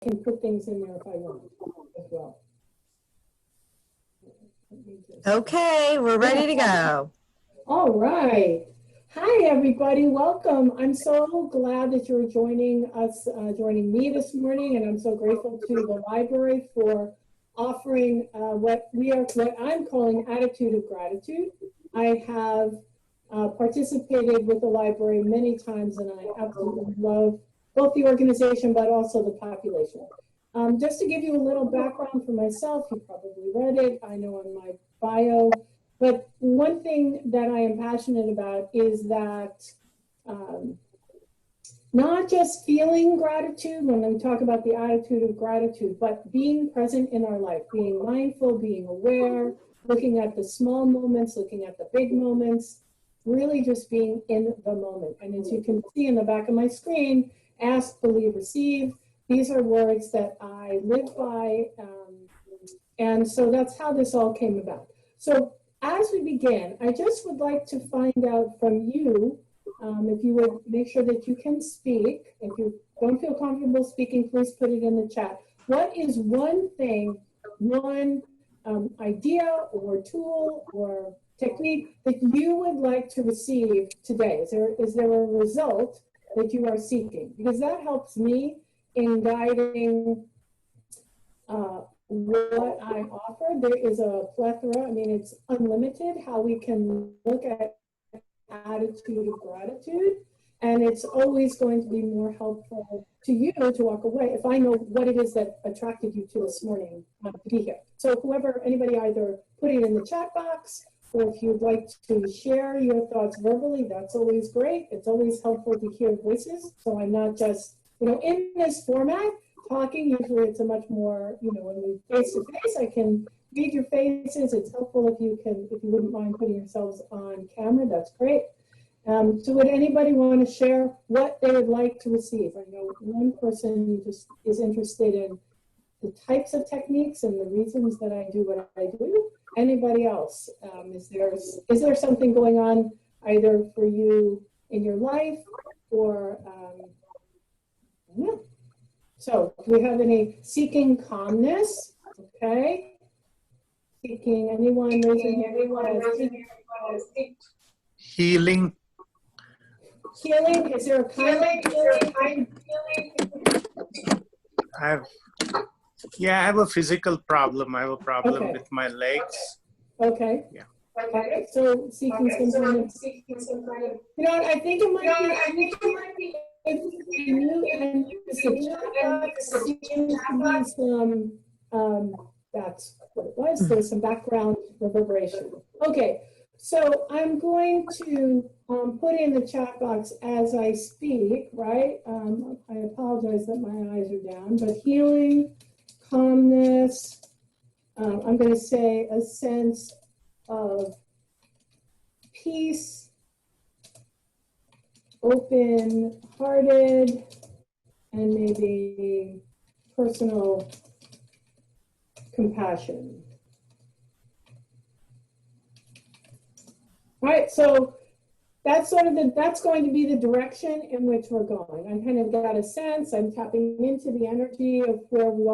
can put things in there if I want as well. Okay, we're ready to go. All right. Hi, everybody. Welcome. I'm so glad that you're joining us, joining me this morning, and I'm so grateful to the library for offering what I'm calling Attitude of Gratitude. I have participated with the library many times, and I absolutely love both the organization, but also the population. Just to give you a little background for myself, you probably read it, I know in my bio, but one thing that I am passionate about is that not just feeling gratitude when we talk about the attitude of gratitude, but being present in our life, being mindful, being aware, looking at the small moments, looking at the big moments, really just being in the moment. And as you can see in the back of my screen, ask, believe, receive. These are words that I live by. And so that's how this all came about. So as we begin, I just would like to find out from you, if you would make sure that you can speak. If you don't feel comfortable speaking, please put it in the chat. What is one thing, one idea or tool or technique that you would like to receive today? Is there a result that you are seeking? Because that helps me in guiding what I offer. There is a plethora, I mean, it's unlimited how we can look at attitude of gratitude, and it's always going to be more helpful to you to walk away if I know what it is that attracted you to this morning to be here. So anybody either put it in the chat box, or if you'd like to share your thoughts verbally, that's always great. It's always helpful to hear voices, so I'm not just, in this format, talking. Usually it's a much more, when we face to face, I can read your faces. It's helpful if you wouldn't mind putting yourselves on camera, that's great. So would anybody want to share what they would like to receive? I know one person just is interested in the types of techniques and the reasons that I do what I do. Anybody else? Is there something going on either for you in your life or, yeah. So do we have any seeking calmness? Okay. Seeking anyone, raising anyone? Healing. Healing, is there a kind of healing? I have a physical problem. I have a problem with my legs. Okay. Yeah. Okay. So seeking some kind of, I think it might be you and that's what it was. There's some background reverberation. Okay, so I'm going to put in the chat box as I speak, right? I apologize that my eyes are down, but healing, calmness, I'm going to say a sense of peace, open-hearted, and maybe personal compassion. All right, so that's that's going to be the direction in which we're going. I kind of got a sense, I'm tapping into the energy of where we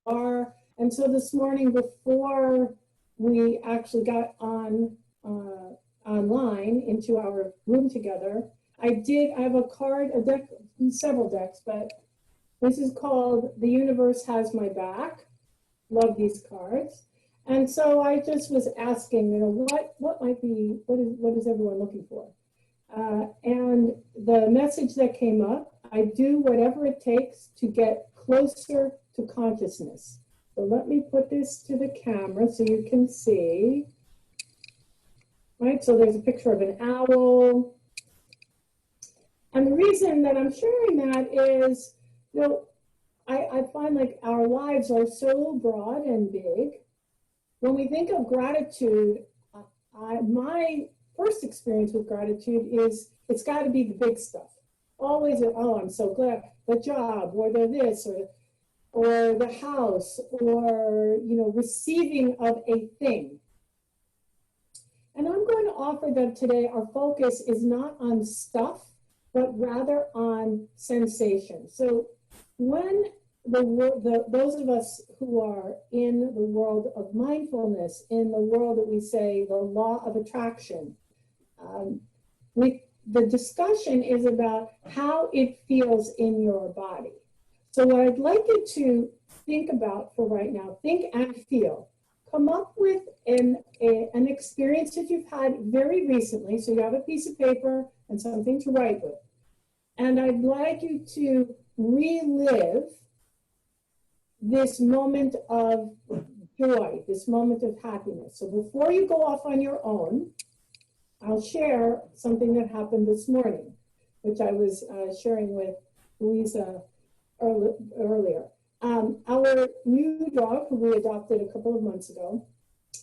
are. And so this morning, before we actually got on online into our room together, I have a card, a deck, several decks, but this is called The Universe Has My Back. Love these cards. And so I just was asking, what might be, what is everyone looking for? And the message that came up, I do whatever it takes to get closer to consciousness. So let me put this to the camera so you can see. Right, so there's a picture of an owl. And the reason that I'm sharing that is, I find like our lives are so broad and big. When we think of gratitude, my first experience with gratitude is it's got to be the big stuff. Always, I'm so glad, the job, or the this, or the house, or receiving of a thing. And I'm going to offer that today our focus is not on stuff, but rather on sensation. So when those of us who are in the world of mindfulness, in the world that we say the law of attraction, the discussion is about how it feels in your body. So what I'd like you to think about for right now, think and feel. Come up with an experience that you've had very recently, so you have a piece of paper and something to write with. And I'd like you to relive this moment of joy, this moment of happiness. So before you go off on your own, I'll share something that happened this morning, which I was sharing with Louisa earlier. Our new dog, who we adopted a couple of months ago,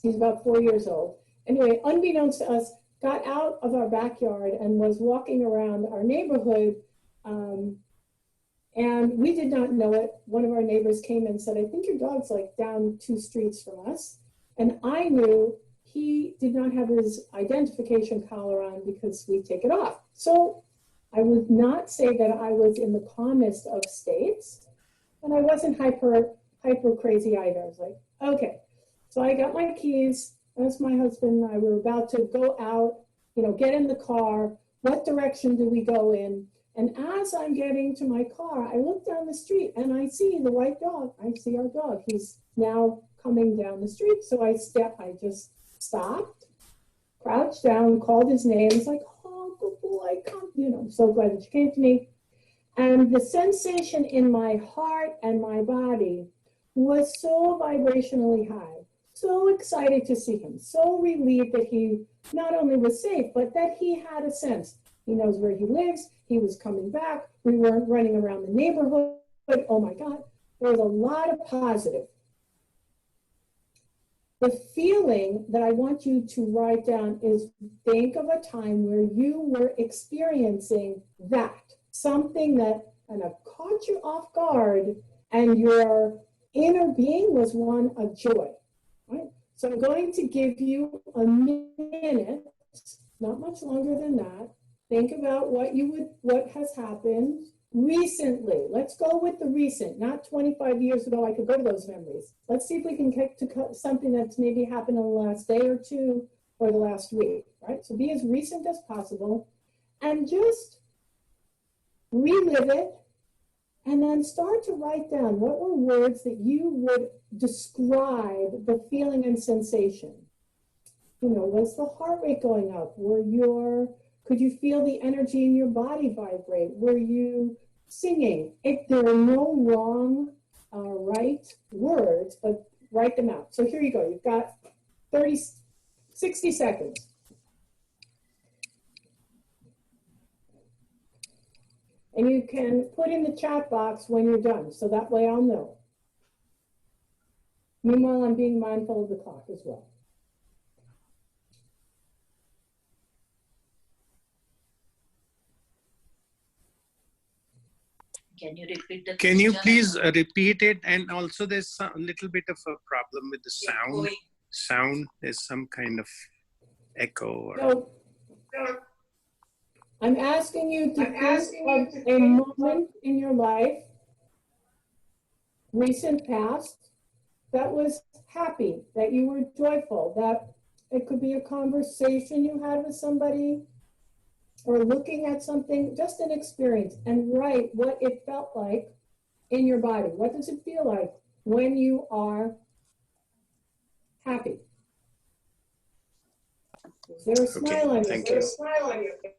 he's about 4 years old. Anyway, unbeknownst to us, got out of our backyard and was walking around our neighborhood. And we did not know it. One of our neighbors came and said, I think your dog's like down 2 streets from us. And I knew he did not have his identification collar on because we take it off. So I would not say that I was in the calmest of states, and I wasn't hyper crazy either. I was like, okay. So I got my keys. That's my husband and I were about to go out, get in the car. What direction do we go in? And as I'm getting to my car, I look down the street and I see the white dog. I see our dog. He's now coming down the street. So I just stopped, crouched down, called his name. It's like, oh, good boy, come. I'm so glad that you came to me. And the sensation in my heart and my body was so vibrationally high, so excited to see him, so relieved that he not only was safe, but that he had a sense. He knows where he lives. He was coming back. We weren't running around the neighborhood. Oh my God, there was a lot of positive. The feeling that I want you to write down is, think of a time where you were experiencing that, something that kind of caught you off guard, and your inner being was one of joy, right? So I'm going to give you a minute, not much longer than that. Think about what has happened recently. Let's go with the recent, not 25 years ago. I could go to those memories. Let's see if we can get to something that's maybe happened in the last day or two or the last week, right? So be as recent as possible and just relive it, and then start to write down what were words that you would describe the feeling and sensation. Was the heart rate going up? Could you feel the energy in your body vibrate? Were you singing? There are no wrong or right words, but write them out. So here you go. You've got 60 seconds. And you can put in the chat box when you're done, so that way I'll know. Meanwhile, I'm being mindful of the clock as well. Can you repeat the Can you question? please repeat it? And also there's a little bit of a problem with the sound. There's some kind of echo. Or... So, I'm asking you to think of a moment in your life, recent past, that was happy, that you were joyful, that it could be a conversation you had with somebody or looking at something, just an experience, and write what it felt like in your body. What does it feel like when you are happy? Is there a smile on your face?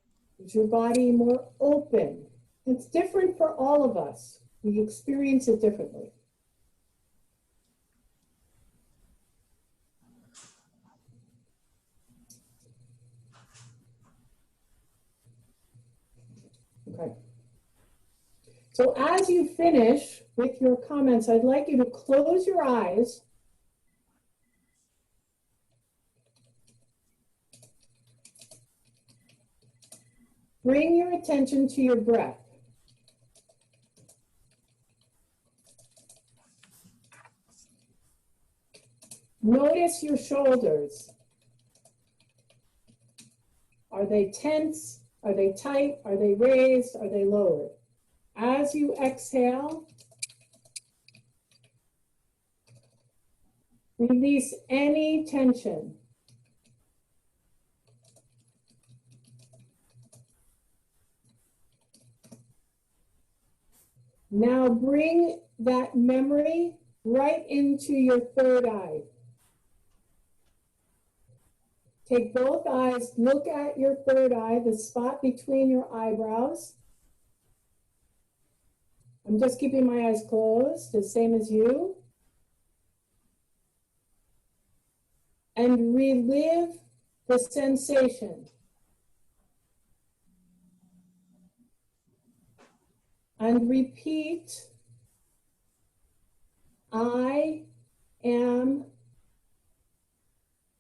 Is your body more open? It's different for all of us. We experience it differently. Okay. So as you finish with your comments, I'd like you to close your eyes . Bring your attention to your breath. Notice your shoulders. Are they tense? Are they tight? Are they raised? Are they lowered? As you exhale, Release any tension. Now bring that memory right into your third eye. Take both eyes, look at your third eye, the spot between your eyebrows. I'm just keeping my eyes closed, the same as you. And relive the sensation. And repeat, I am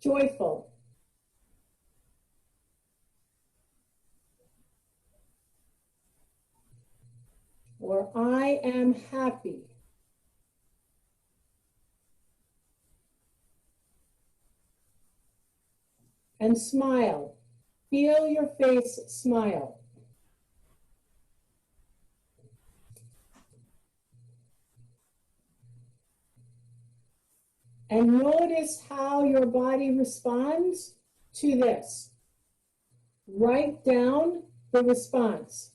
joyful. Or I am happy. And smile. Feel your face smile. And notice how your body responds to this. Write down the response.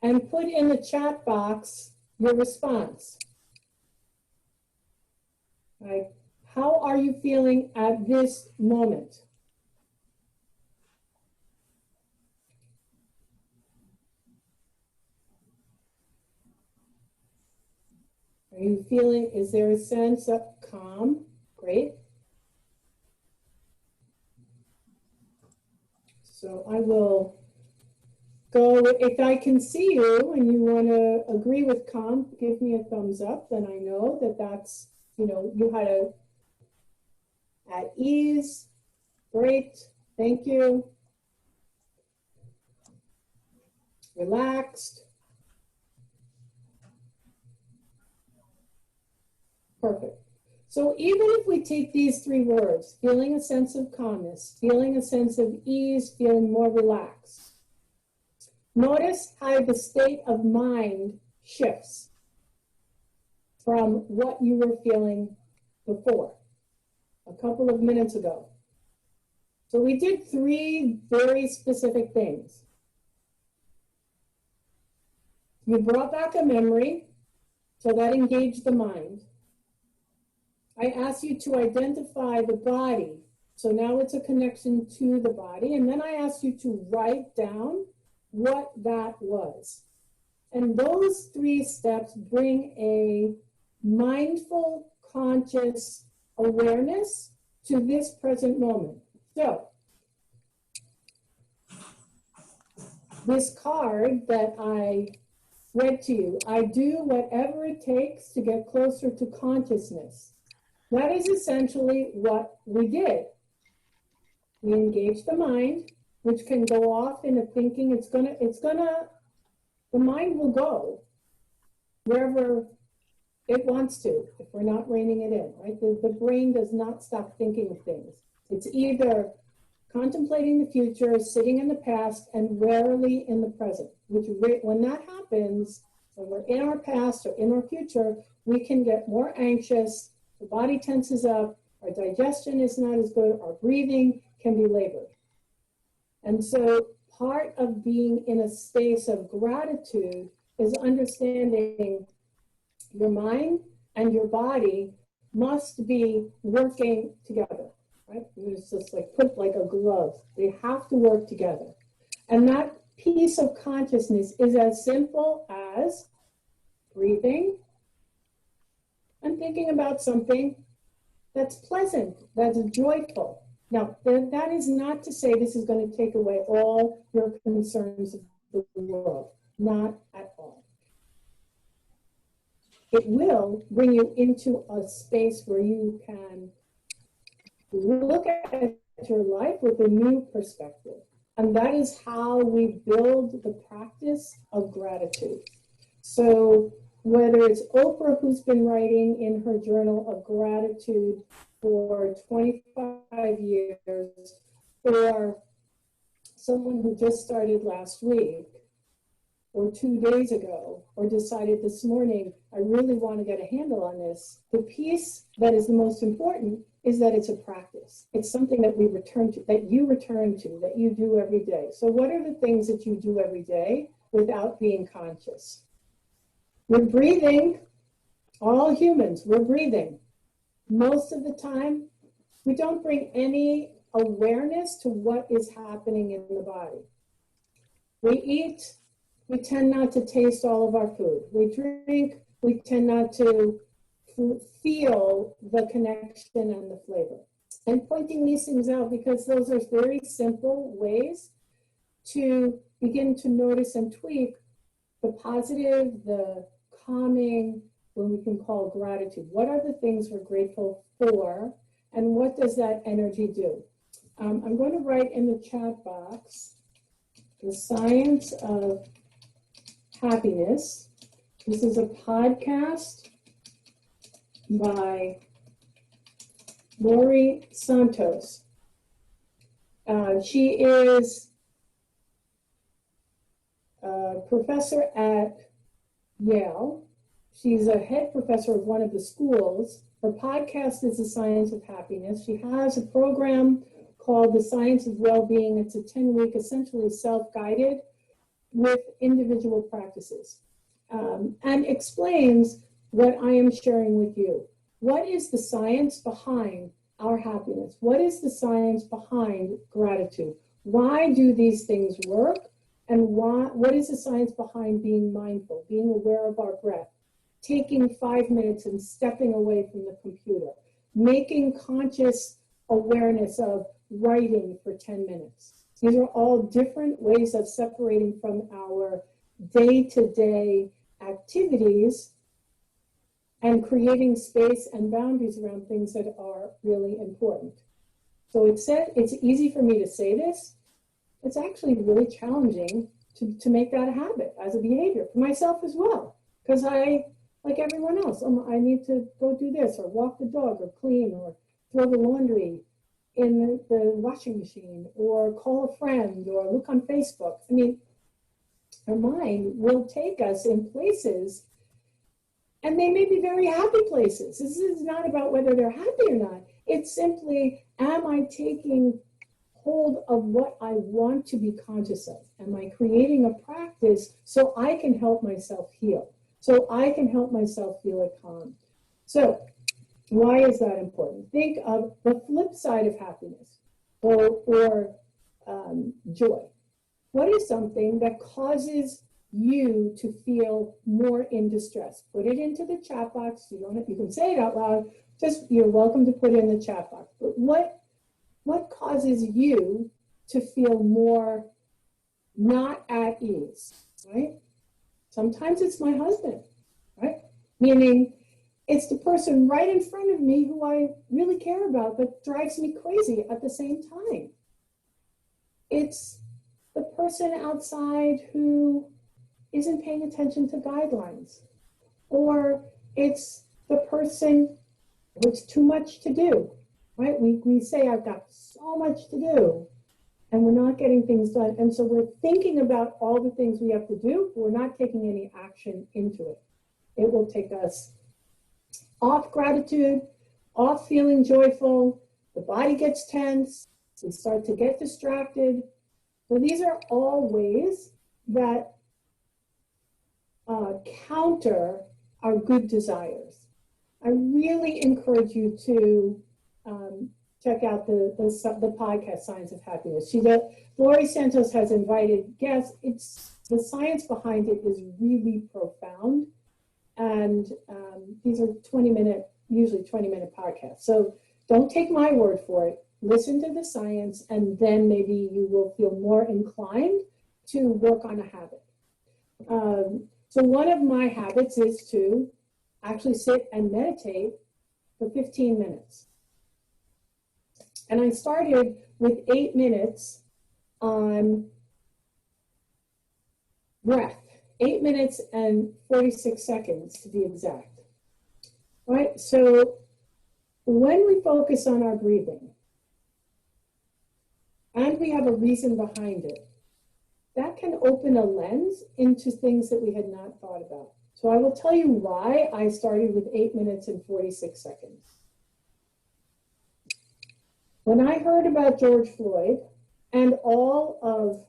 And put in the chat box your response. Right? How are you feeling at this moment? Are you feeling, is there a sense of calm? Great. So I will go, if I can see you and you want to agree with calm, give me a thumbs up, then I know that that's, you had at ease. Great, thank you. Relaxed. Perfect. So even if we take these three words, feeling a sense of calmness, feeling a sense of ease, feeling more relaxed, notice how the state of mind shifts from what you were feeling before, a couple of minutes ago. So we did three very specific things. You brought back a memory, so that engaged the mind. I asked you to identify the body. So now it's a connection to the body. And then I asked you to write down what that was. And those three steps bring a mindful, conscious awareness to this present moment. So this card that I read to you, I do whatever it takes to get closer to consciousness. That is essentially what we did. We engaged the mind, which can go off into thinking. The mind will go wherever it wants to, if we're not reining it in, right? The brain does not stop thinking of things. It's either contemplating the future, sitting in the past, and rarely in the present, which when that happens, when we're in our past or in our future, we can get more anxious. The body tenses up, our digestion is not as good, our breathing can be labored. And so part of being in a space of gratitude is understanding your mind and your body must be working together, right? It's just like put like a glove. They have to work together. And that piece of consciousness is as simple as breathing, and thinking about something that's pleasant, that's joyful. Now, that is not to say this is going to take away all your concerns of the world. Not at all. It will bring you into a space where you can look at your life with a new perspective. And that is how we build the practice of gratitude. So whether it's Oprah, who's been writing in her journal of gratitude for 25 years, or someone who just started last week, or 2 days ago, or decided this morning, I really want to get a handle on this, the piece that is the most important is that it's a practice. It's something that we return to, that you return to, that you do every day. So what are the things that you do every day without being conscious? We're breathing. All humans, we're breathing. Most of the time, we don't bring any awareness to what is happening in the body. We eat, we tend not to taste all of our food. We drink, we tend not to feel the connection and the flavor. And pointing these things out because those are very simple ways to begin to notice and tweak the positive, the calming, when we can call gratitude. What are the things we're grateful for, and what does that energy do? I'm going to write in the chat box, The Science of Happiness. This is a podcast by Laurie Santos. She is a professor at Yale. She's a head professor of one of the schools. Her podcast is The Science of Happiness. She has a program called The Science of Wellbeing. It's a 10-week, essentially self-guided with individual practices, and explains what I am sharing with you. What is the science behind our happiness? What is the science behind gratitude? Why do these things work? And what is the science behind being mindful, being aware of our breath, taking 5 minutes and stepping away from the computer, making conscious awareness of writing for 10 minutes. These are all different ways of separating from our day-to-day activities and creating space and boundaries around things that are really important. So it's easy for me to say this. It's actually really challenging to make that a habit as a behavior for myself as well. Because I, like everyone else, I need to go do this or walk the dog or clean or throw the laundry in the washing machine or call a friend or look on Facebook. I mean, our mind will take us in places, and they may be very happy places. This is not about whether they're happy or not. It's simply, am I taking hold of what I want to be conscious of? Am I creating a practice so I can help myself heal? So I can help myself feel at calm. So why is that important? Think of the flip side of happiness or joy. What is something that causes you to feel more in distress? Put it into the chat box. You can say it out loud. Just, you're welcome to put it in the chat box. But what causes you to feel more not at ease, right? Sometimes it's my husband, right? Meaning it's the person right in front of me who I really care about but drives me crazy at the same time. It's the person outside who isn't paying attention to guidelines. Or it's the person with too much to do, right? We say, I've got so much to do, and we're not getting things done. And so we're thinking about all the things we have to do, but we're not taking any action into it. It will take us off gratitude, off feeling joyful, the body gets tense, we start to get distracted. So these are all ways that counter our good desires. I really encourage you to check out the podcast, Science of Happiness. Laurie Santos has invited guests. The science behind it is really profound. And these are usually 20-minute podcasts. So don't take my word for it. Listen to the science, and then maybe you will feel more inclined to work on a habit. So one of my habits is to actually sit and meditate for 15 minutes. And I started with 8 minutes on breath. 8 minutes and 46 seconds to be exact. Right? So when we focus on our breathing, and we have a reason behind it, that can open a lens into things that we had not thought about. So I will tell you why I started with 8 minutes and 46 seconds. When I heard about George Floyd and all of,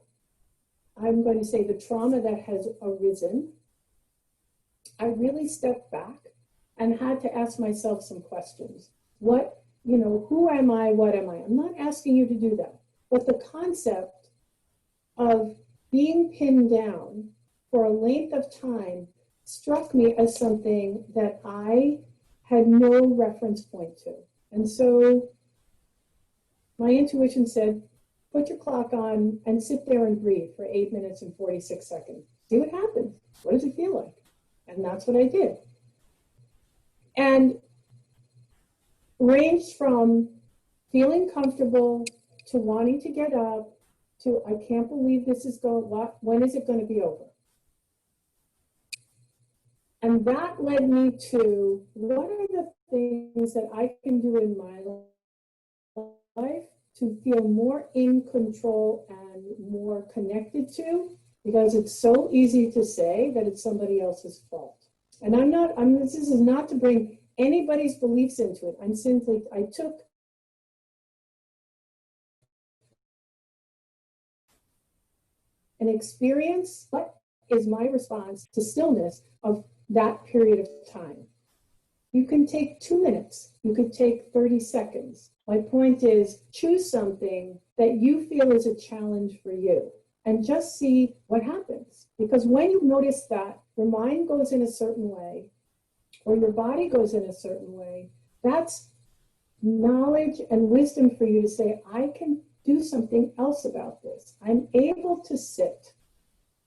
I'm going to say, the trauma that has arisen, I really stepped back and had to ask myself some questions. What, who am I? What am I? I'm not asking you to do that. But the concept of being pinned down for a length of time struck me as something that I had no reference point to. And so my intuition said, put your clock on and sit there and breathe for 8 minutes and 46 seconds. See what happens. What does it feel like? And that's what I did. And ranged from feeling comfortable to wanting to get up to, I can't believe this is going, when is it going to be over? And that led me to, what are the things that I can do in my life to feel more in control and more connected to? Because it's so easy to say that it's somebody else's fault. And this is not to bring anybody's beliefs into it. I'm simply, I took an experience. What is my response to stillness of that period of time? You can take 2 minutes. You could take 30 seconds. My point is, choose something that you feel is a challenge for you and just see what happens. Because when you notice that your mind goes in a certain way or your body goes in a certain way, that's knowledge and wisdom for you to say, I can do something else about this. I'm able to sit,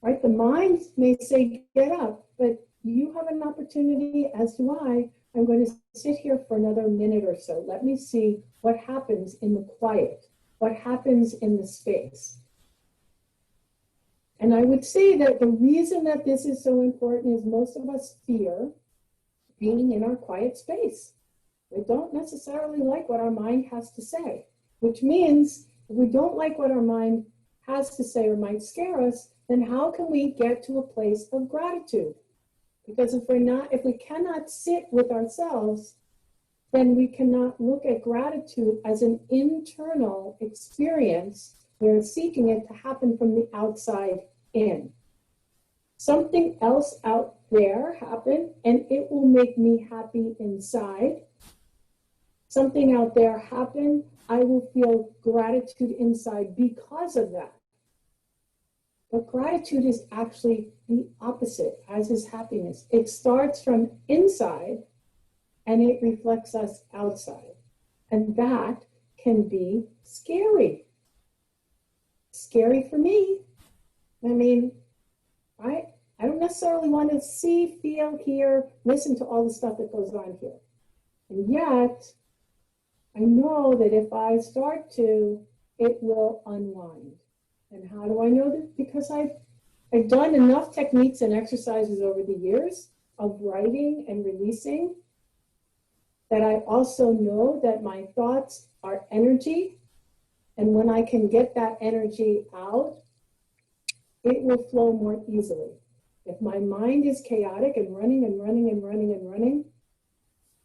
right? The mind may say, get up, but you have an opportunity, as do I. I'm going to sit here for another minute or so. Let me see what happens in the quiet, what happens in the space. And I would say that the reason that this is so important is most of us fear being in our quiet space. We don't necessarily like what our mind has to say, which means if we don't like what our mind has to say or might scare us, then how can we get to a place of gratitude? Because if we cannot sit with ourselves, then we cannot look at gratitude as an internal experience. We're seeking it to happen from the outside in. Something else out there happened and it will make me happy inside. Something out there happened, I will feel gratitude inside because of that. But gratitude is actually the opposite, as is happiness. It starts from inside and it reflects us outside. And that can be scary. Scary for me. I mean, I don't necessarily want to see, feel, hear, listen to all the stuff that goes on here. And yet, I know that if I start to, it will unwind. And how do I know that? Because I've done enough techniques and exercises over the years of writing and releasing that I also know that my thoughts are energy. And when I can get that energy out, it will flow more easily. If my mind is chaotic and running and running and running and running,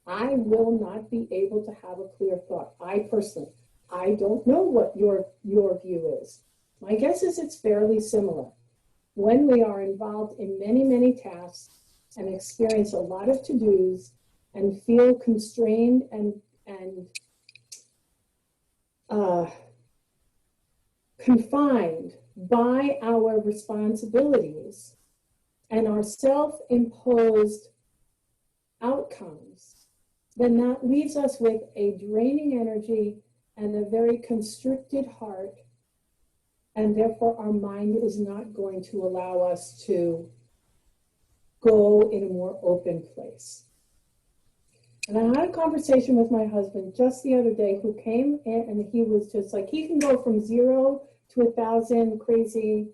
I will not be able to have a clear thought. I don't know what your view is. My guess is it's fairly similar. When we are involved in many, many tasks and experience a lot of to-dos and feel constrained and confined by our responsibilities and our self-imposed outcomes, then that leaves us with a draining energy and a very constricted heart. And therefore, our mind is not going to allow us to go in a more open place. And I had a conversation with my husband just the other day who came in and he was just like, he can go from 0 to 1,000 crazy,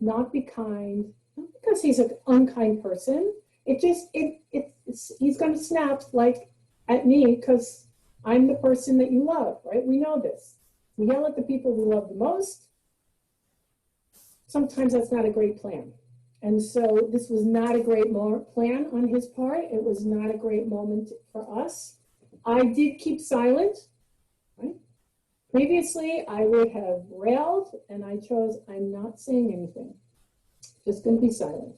not be kind, not because he's an unkind person. He's going to snap like at me because I'm the person that you love, right? We know this. We yell at the people we love the most. sometimes that's not a great plan. And so this was not a great plan on his part. It was not a great moment for us. I did keep silent, right? Previously, I would have railed, and I chose, I'm not saying anything. Just going to be silent.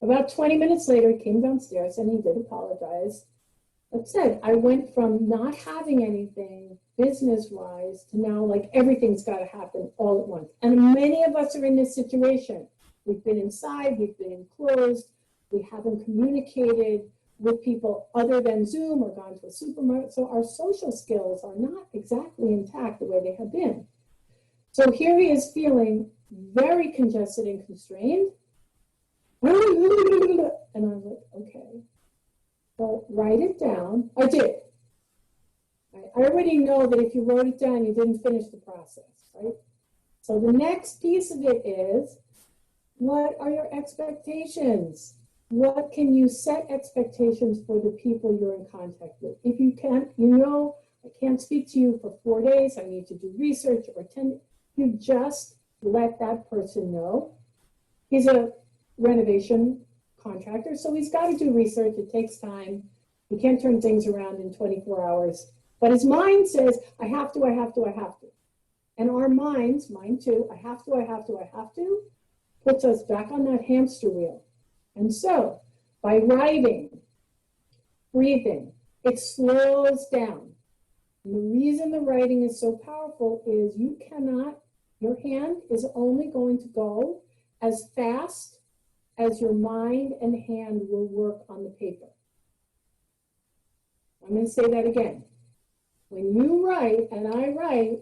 About 20 minutes later, he came downstairs, and he did apologize. That said, I went from not having anything business-wise to now, like, everything's got to happen all at once. And many of us are in this situation. We've been inside, we've been enclosed, we haven't communicated with people other than Zoom or gone to a supermarket. So our social skills are not exactly intact the way they have been. So here he is feeling very congested and constrained. And I was like, okay, well, write it down. I did. I already know that if you wrote it down, you didn't finish the process, right? So the next piece of it is, what are your expectations? What can you set expectations for the people you're in contact with? If you can't, I can't speak to you for 4 days. I need to do research or attend. You just let that person know. He's a renovation contractor, so he's got to do research. It takes time. He can't turn things around in 24 hours. But his mind says, I have to. And our minds, mine too, I have to, puts us back on that hamster wheel. And so, by writing, breathing, it slows down. And the reason the writing is so powerful is your hand is only going to go as fast as your mind and hand will work on the paper. I'm going to say that again. When you write and I write,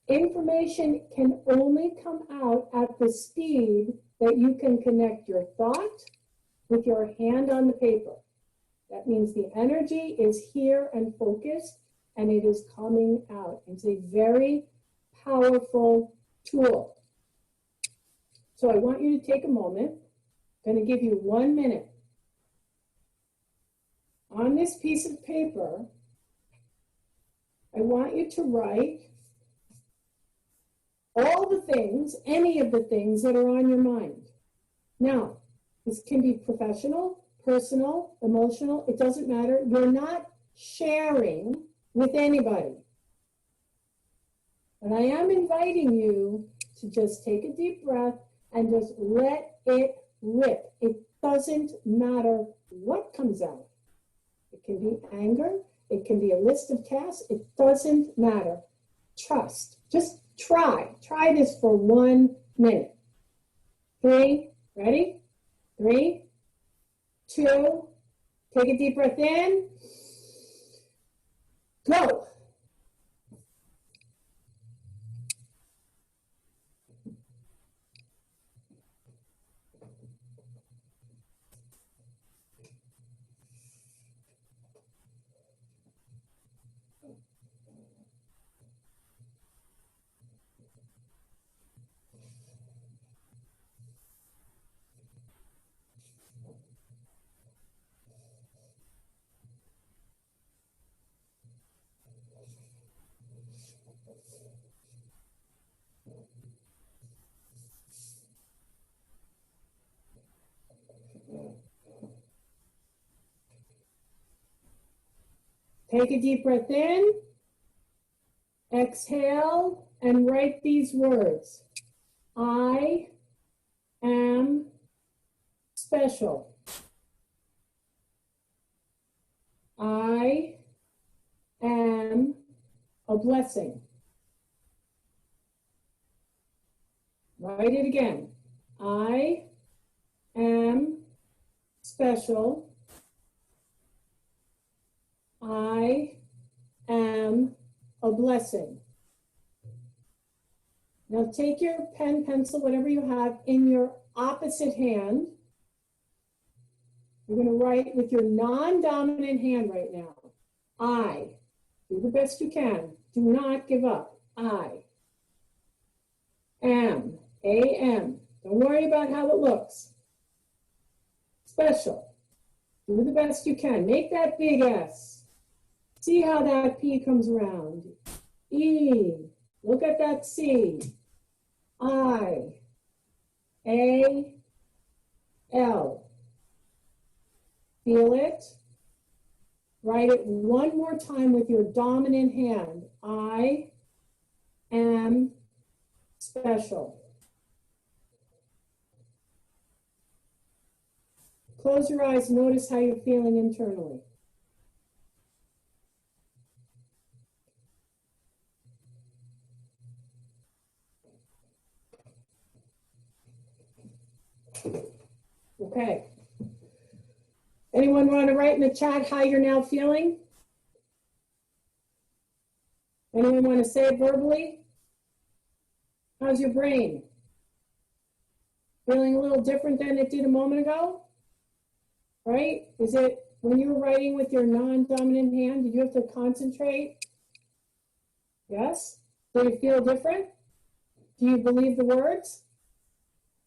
information can only come out at the speed that you can connect your thought with your hand on the paper. That means the energy is here and focused, and it is coming out. It's a very powerful tool. So I want you to take a moment. I'm going to give you 1 minute. On this piece of paper, I want you to write all the things, any of the things that are on your mind. Now, this can be professional, personal, emotional, it doesn't matter. You're not sharing with anybody. And I am inviting you to just take a deep breath and just let it rip. It doesn't matter what comes out. It can be anger, it can be a list of tasks, it doesn't matter. Trust, just try this for 1 minute. 3, ready? 3, 2, take a deep breath in, go. Take a deep breath in, exhale, and write these words. I am special. I am a blessing. Write it again. I am special. I am a blessing. Now take your pen, pencil, whatever you have in your opposite hand. You're going to write with your non-dominant hand right now. I. Do the best you can. Do not give up. I am. A-M. Don't worry about how it looks. Special. Do the best you can. Make that big S. See how that P comes around. E. Look at that C. I, A, L. Feel it? Write it one more time with your dominant hand. I am special. Close your eyes, notice how you're feeling internally. Okay. Anyone want to write in the chat how you're now feeling? Anyone want to say it verbally? How's your brain? Feeling a little different than it did a moment ago? Right? Is it when you were writing with your non-dominant hand, did you have to concentrate? Yes? Did it feel different? Do you believe the words?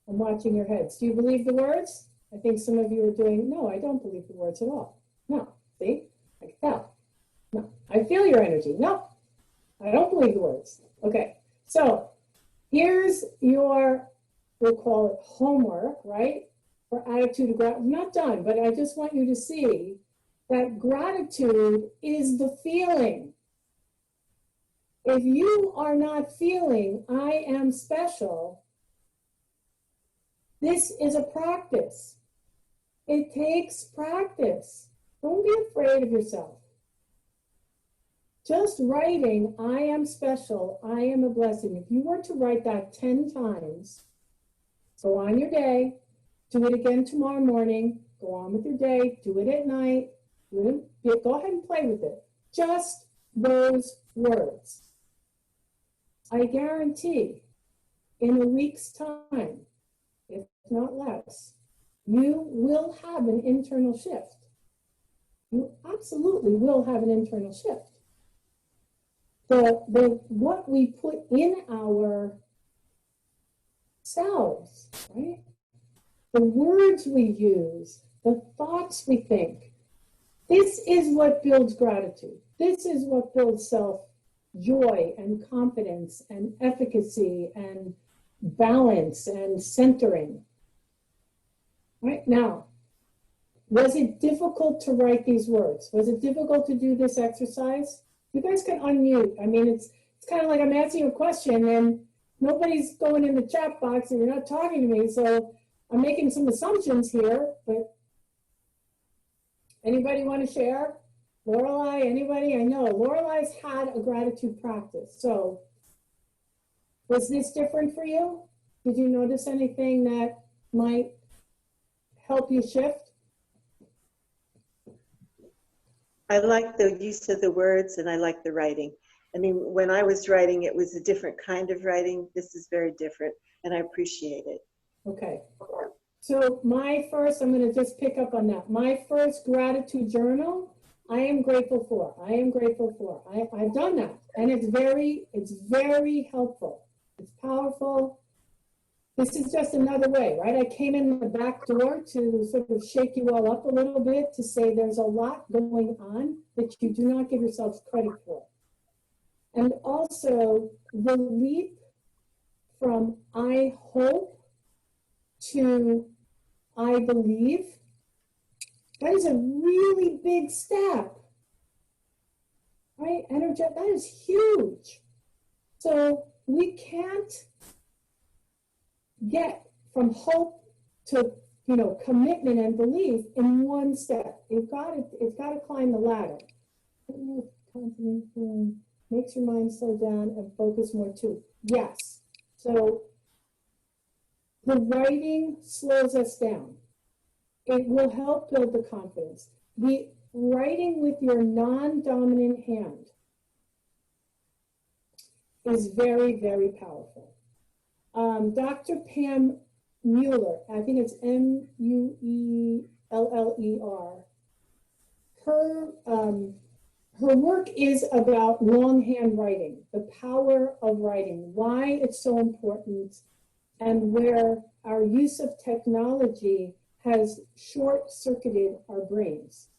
I'm watching your heads. Do you believe the words? I think some of you are doing, no, I don't believe the words at all. No, see? I can tell. No, I feel your energy. No, I don't believe the words. Okay, so here's your, we'll call it homework, right? For attitude of gratitude. Not done, but I just want you to see that gratitude is the feeling. If you are not feeling, I am special, this is a practice. It takes practice. Don't be afraid of yourself. Just writing, I am special, I am a blessing. If you were to write that 10 times, go on your day, do it again tomorrow morning, go on with your day, do it at night, go ahead and play with it. Just those words. I guarantee in a week's time, if not less, you will have an internal shift. You absolutely will have an internal shift. What we put in our selves, right? The words we use, the thoughts we think, this is what builds gratitude. This is what builds self-joy and confidence and efficacy and balance and centering. Right now, was it difficult to write these words? Was it difficult to do this exercise? You guys can unmute. I mean, it's kind of like I'm asking a question and nobody's going in the chat box and you're not talking to me. So I'm making some assumptions here, but anybody want to share? Lorelei, anybody? I know Lorelei's had a gratitude practice. So was this different for you? Did you notice anything that might help you shift? I like the use of the words and I like the writing. I mean, when I was writing, it was a different kind of writing. This is very different and I appreciate it. Okay. So my first, I'm going to just pick up on that. My first gratitude journal, I am grateful for. I am grateful for. I've done that. And it's very helpful. It's powerful. This is just another way, right? I came in the back door to sort of shake you all up a little bit to say there's a lot going on that you do not give yourselves credit for. And also the leap from I hope to I believe, that is a really big step, right? Energy, that is huge. So we can't get from hope to, commitment and belief in one step. It's got to climb the ladder. Makes your mind slow down and focus more too. Yes. So the writing slows us down. It will help build the confidence. The writing with your non-dominant hand is very, very powerful. Dr. Pam Mueller, I think it's Mueller, her work is about longhand writing, the power of writing, why it's so important, and where our use of technology has short-circuited our brains,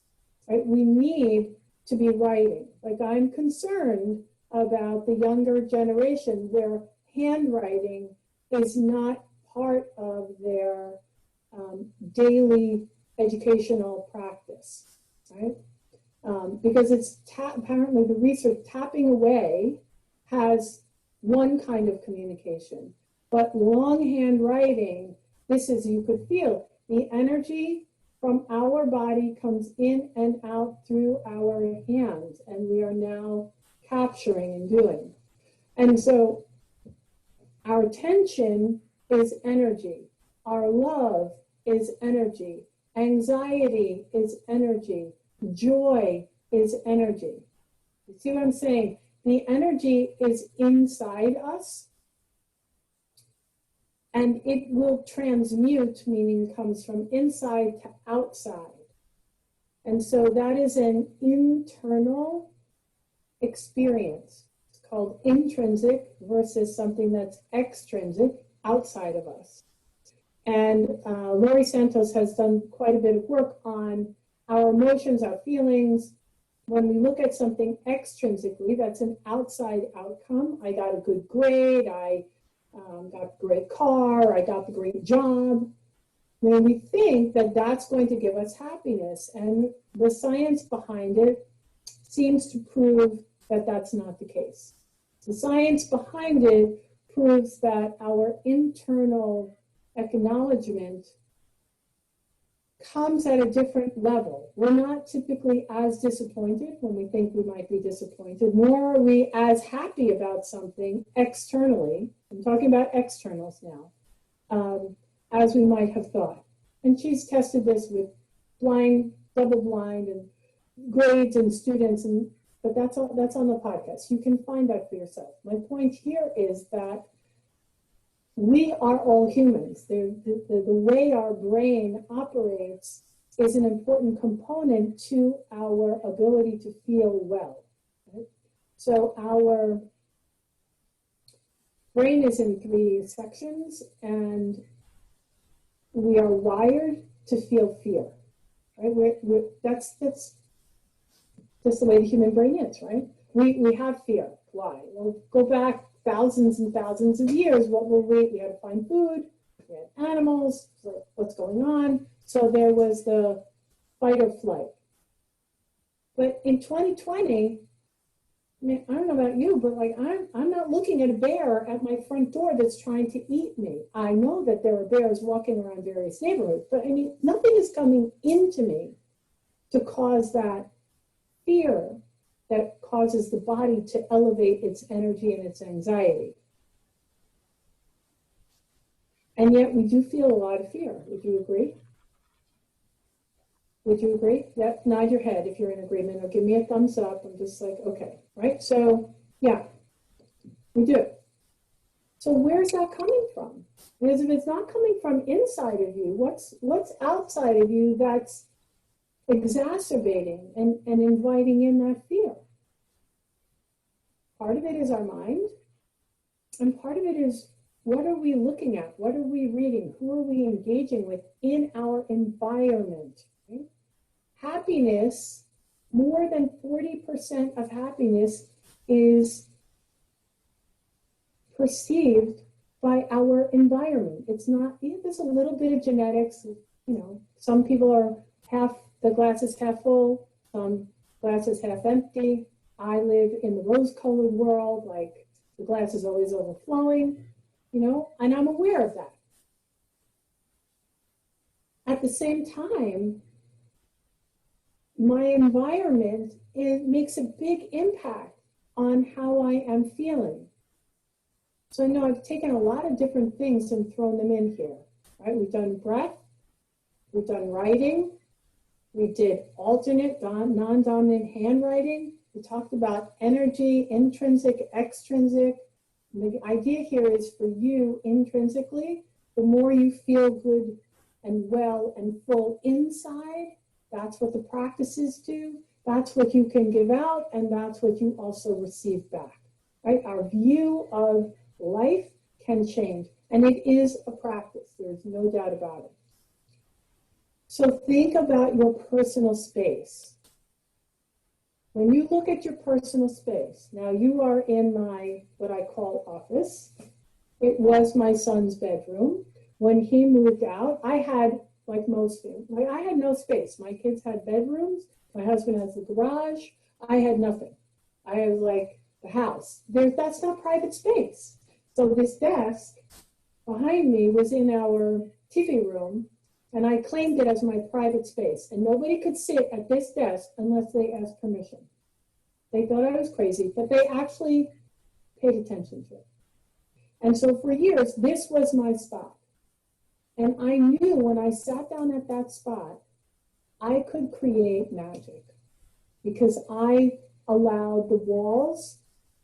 right? We need to be writing. Like, I'm concerned about the younger generation where handwriting is not part of their daily educational practice, right? Because it's apparently the research tapping away has one kind of communication, but longhand writing, this is, you could feel the energy from our body comes in and out through our hands, and we are now capturing and doing. And so our attention is energy. Our love is energy. Anxiety is energy. Joy is energy. You see what I'm saying? The energy is inside us, and it will transmute, meaning comes from inside to outside. And so that is an internal experience. It's called intrinsic versus something that's extrinsic, outside of us. And Laurie Santos has done quite a bit of work on our emotions, our feelings. When we look at something extrinsically, that's an outside outcome. I got a good grade, I got a great car, I got the great job. When we think that that's going to give us happiness, and the science behind it seems to prove that that's not the case. The science behind it proves that our internal acknowledgement comes at a different level. We're not typically as disappointed when we think we might be disappointed, nor are we as happy about something externally. I'm talking about externals now, as we might have thought. And she's tested this with blind, double blind, and grades and students, but that's on the podcast. You can find that for yourself. My point here is that we are all humans. The way our brain operates is an important component to our ability to feel well. Right? So our brain is in 3 sections, and we are wired to feel fear. Right? That's just the way the human brain is, right? We have fear. Why? Well, go back thousands and thousands of years. What were we? We had to find food. We had animals. So what's going on? So there was the fight or flight. But in 2020, I mean, I don't know about you, but like I'm not looking at a bear at my front door that's trying to eat me. I know that there are bears walking around various neighborhoods, but I mean, nothing is coming into me to cause that fear that causes the body to elevate its energy and its anxiety. And yet we do feel a lot of fear. Would you agree? Would you agree? Yep, nod your head if you're in agreement, or give me a thumbs up. I'm just like, okay, right? So yeah, we do. So where's that coming from? Because if it's not coming from inside of you, what's outside of you that's exacerbating and inviting in that fear? Part of it is our mind, and part of it is, what are we looking at? What are we reading? Who are we engaging with in our environment? Right? Happiness, more than 40% of happiness is perceived by our environment. It's not, there's a little bit of genetics. Some people are the glass is half full, some glass is half empty. I live in the rose-colored world, like the glass is always overflowing, and I'm aware of that. At the same time, my environment, it makes a big impact on how I am feeling. So I know I've taken a lot of different things and thrown them in here, right? We've done breath, we've done writing, we did alternate, non-dominant handwriting. We talked about energy, intrinsic, extrinsic. And the idea here is for you intrinsically, the more you feel good and well and full inside, that's what the practices do. That's what you can give out, and that's what you also receive back, right? Our view of life can change, and it is a practice. There's no doubt about it. So think about your personal space. When you look at your personal space, now you are in my, what I call office, it was my son's bedroom. When he moved out, I had, like most families, I had no space. My kids had bedrooms. My husband has a garage. I had nothing. I was like, the house. That's not private space. So this desk behind me was in our TV room, and I claimed it as my private space. And nobody could sit at this desk unless they asked permission. They thought I was crazy, but they actually paid attention to it. And so for years, this was my spot. And I knew when I sat down at that spot, I could create magic because I allowed the walls,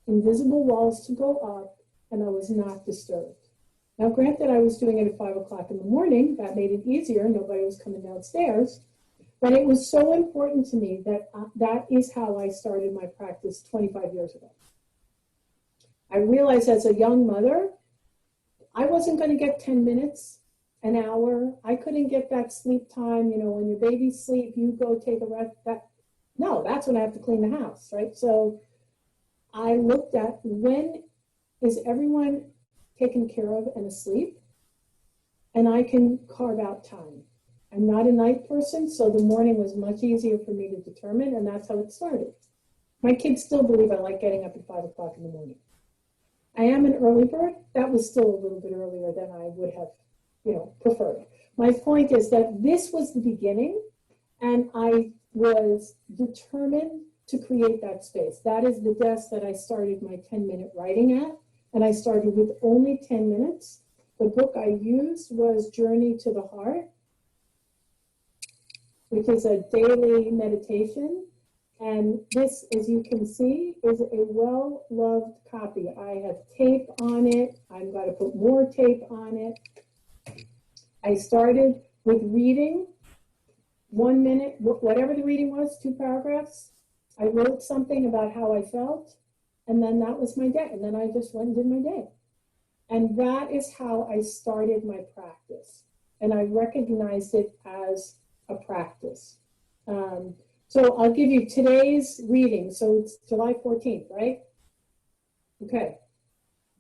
invisible walls, to go up, and I was not disturbed. Now, granted, I was doing it at 5 o'clock in the morning. That made it easier. Nobody was coming downstairs. But it was so important to me that that is how I started my practice 25 years ago. I realized as a young mother, I wasn't going to get 10 minutes, an hour. I couldn't get that sleep time. You know, when your baby's asleep, you go take a rest. No, that's when I have to clean the house, right? So I looked at, when is everyone taken care of and asleep? And I can carve out time. I'm not a night person, so the morning was much easier for me to determine, and that's how it started. My kids still believe I like getting up at 5 o'clock in the morning. I am an early bird. That was still a little bit earlier than I would have, preferred. My point is that this was the beginning, and I was determined to create that space. That is the desk that I started my 10-minute writing at, and I started with only 10 minutes. The book I used was Journey to the Heart, which is a daily meditation. And this, as you can see, is a well-loved copy. I have tape on it. I'm going to put more tape on it. I started with reading 1 minute, whatever the reading was, 2 paragraphs. I wrote something about how I felt, and then that was my day. And then I just went and did my day. And that is how I started my practice. And I recognized it as a practice. So I'll give you today's reading. So it's July 14th, right? Okay.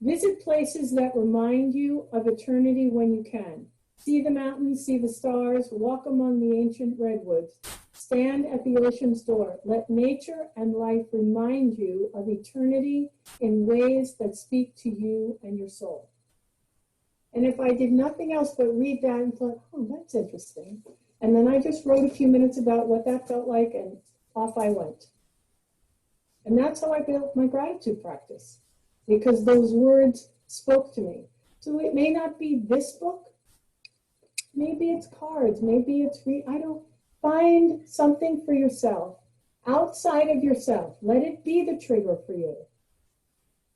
Visit places that remind you of eternity when you can. See the mountains, see the stars, walk among the ancient redwoods. Stand at the ocean's door. Let nature and life remind you of eternity in ways that speak to you and your soul. And if I did nothing else but read that and thought, oh, that's interesting. And then I just wrote a few minutes about what that felt like, and off I went. And that's how I built my gratitude practice, because those words spoke to me. So it may not be this book. Maybe it's cards. Maybe it's find something for yourself, outside of yourself. Let it be the trigger for you.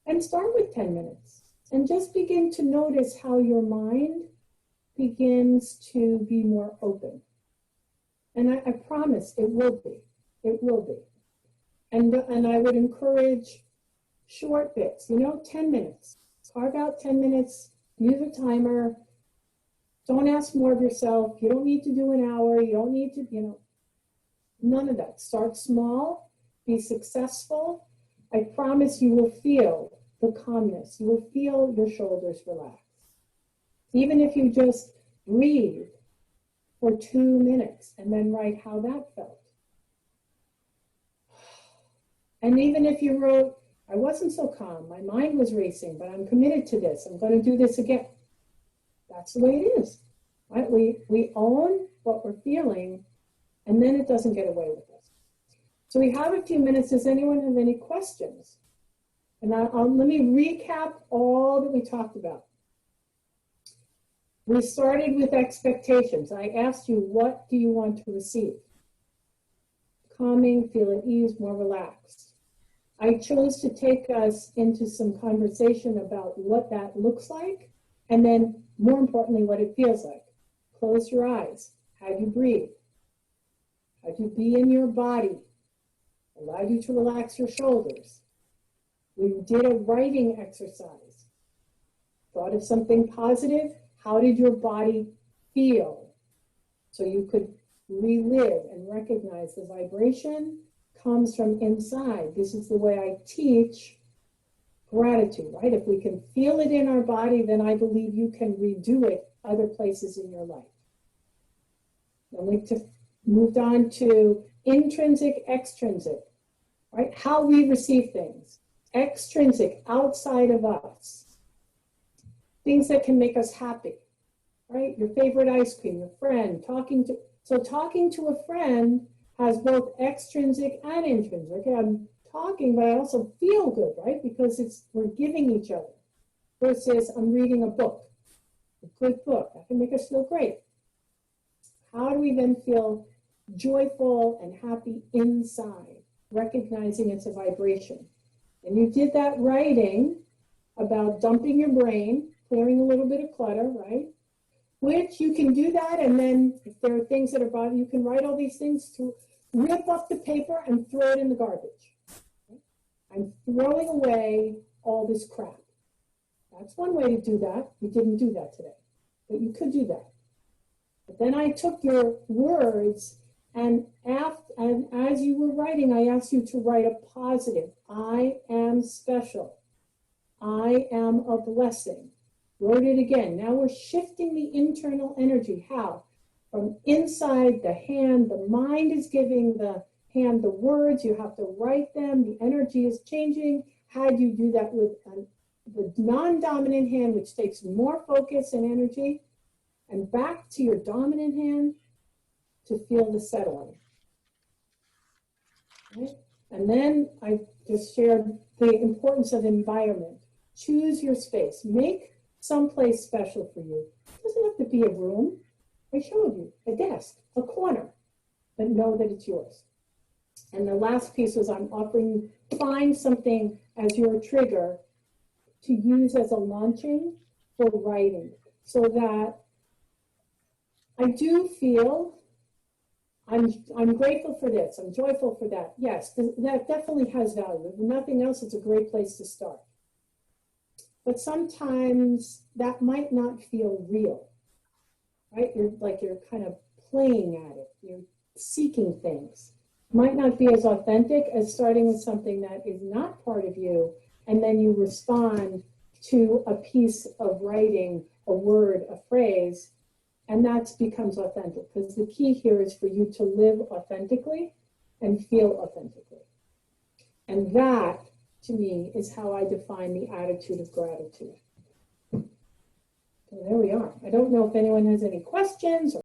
And start with 10 minutes. And just begin to notice how your mind begins to be more open. And I promise it will be. It will be. And I would encourage short bits, 10 minutes. Carve out 10 minutes, use a timer. Don't ask more of yourself. You don't need to do an hour. You don't need to, none of that. Start small, be successful. I promise you will feel the calmness. You will feel your shoulders relax. Even if you just breathe for 2 minutes and then write how that felt. And even if you wrote, I wasn't so calm, my mind was racing, but I'm committed to this. I'm going to do this again. That's the way it is. Right? We own what we're feeling, and then it doesn't get away with us. So we have a few minutes. Does anyone have any questions? And let me recap all that we talked about. We started with expectations. I asked you, what do you want to receive? Calming, feel at ease, more relaxed. I chose to take us into some conversation about what that looks like, and then more importantly, what it feels like. Close your eyes. How do you breathe? How do you be in your body? Allowed you to relax your shoulders. We did a writing exercise. Thought of something positive. How did your body feel? So you could relive and recognize the vibration comes from inside. This is the way I teach gratitude, right? If we can feel it in our body, then I believe you can redo it other places in your life. Then we've moved on to intrinsic, extrinsic, right? How we receive things. Extrinsic, outside of us. Things that can make us happy, right? Your favorite ice cream, your friend, talking to a friend has both extrinsic and intrinsic. Okay, I'm talking, but I also feel good, right? Because we're giving each other. Versus I'm reading a book, a good book. That can make us feel great. How do we then feel joyful and happy inside, recognizing it's a vibration? And you did that writing about dumping your brain, clearing a little bit of clutter, right? Which you can do that, and then if there are things that are bothering you, can write all these things to rip up the paper and throw it in the garbage. I'm throwing away all this crap. That's one way to do that. You didn't do that today, but you could do that. But then I took your words, and as you were writing, I asked you to write a positive. I am special. I am a blessing. Wrote it again. Now we're shifting the internal energy. How? From inside the hand, the mind is giving the hand the words. You have to write them. The energy is changing. How do you do that with the non-dominant hand, which takes more focus and energy, and back to your dominant hand to feel the settling? Right? And then I just shared the importance of environment. Choose your space. Make someplace special for you. It doesn't have to be a room. I showed you a desk, a corner, but know that it's yours. And the last piece was I'm offering you, find something as your trigger to use as a launching for writing, so that I do feel I'm grateful for this, I'm joyful for that. Yes, that definitely has value. If nothing else, it's a great place to start. But sometimes that might not feel real, right? You're kind of playing at it. You're seeking things. Might not be as authentic as starting with something that is not part of you, and then you respond to a piece of writing, a word, a phrase, and that becomes authentic. Because the key here is for you to live authentically and feel authentically. And that, to me, is how I define the attitude of gratitude. So there we are. I don't know if anyone has any questions or